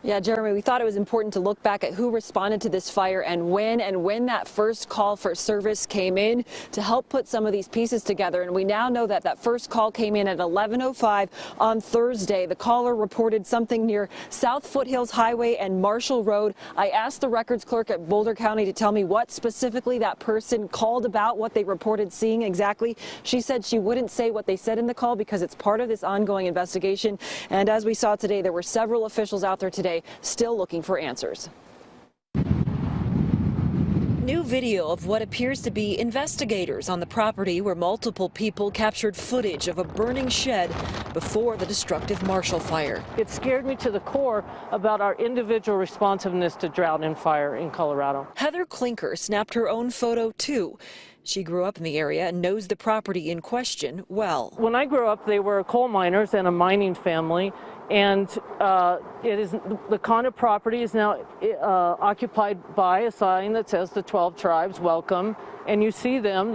Yeah, Jeremy, we thought it was important to look back at who responded to this fire and when that first call for service came in to help put some of these pieces together. And we now know that that first call came in at 11:05 on Thursday. The caller reported something near South Foothills Highway and Marshall Road. I asked the records clerk at Boulder County to tell me what specifically that person called about, what they reported seeing exactly. She said she wouldn't say what they said in the call because it's part of this ongoing investigation. And as we saw today, there were several officials out there today still looking for answers. New video of what appears to be investigators on the property where multiple people captured footage of a burning shed before the destructive Marshall fire. It scared me to the core about our individual responsiveness to drought and fire in Colorado. Heather Klinker snapped her own photo too. She grew up in the area and knows the property in question well. When I grew up, they were coal miners and a mining family, and the Conda property is now occupied by a sign that says the 12 tribes welcome. And you see them.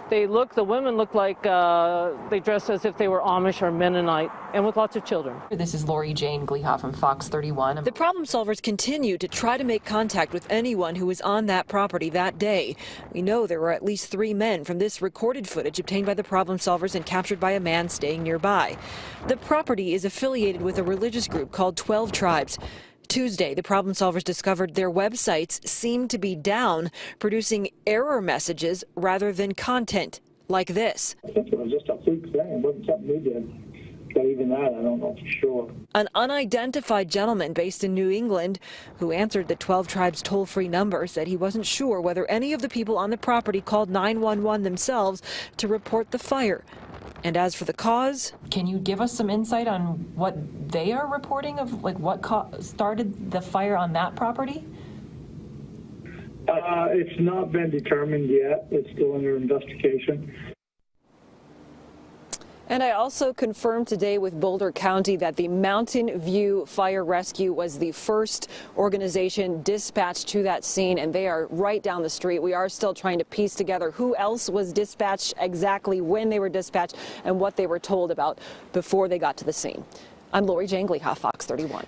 The women look like they dress as if they were Amish or Mennonite, and with lots of children. This is Lori Jane Glehoff from Fox 31. The problem solvers continue to try to make contact with anyone who was on that property that day. We know there were at least 3 men from this recorded footage obtained by the problem solvers and captured by a man staying nearby. The property is affiliated with a religious group called 12 Tribes. Tuesday, the problem solvers discovered their websites seemed to be down, producing error messages rather than content like this. I think it was just a fluke thing. It wasn't something we did. But even that, I don't know for sure. An unidentified gentleman based in New England who answered the 12 Tribes toll-free number said he wasn't sure whether any of the people on the property called 911 themselves to report the fire. And as for the cause, can you give us some insight on what they are reporting of, like, what started the fire on that property? It's not been determined yet. It's still under investigation. And I also confirmed today with Boulder County that the Mountain View Fire Rescue was the first organization dispatched to that scene, and they are right down the street. We are still trying to piece together who else was dispatched, exactly when they were dispatched, and what they were told about before they got to the scene. I'm Lori Jane Glehoff, Fox 31.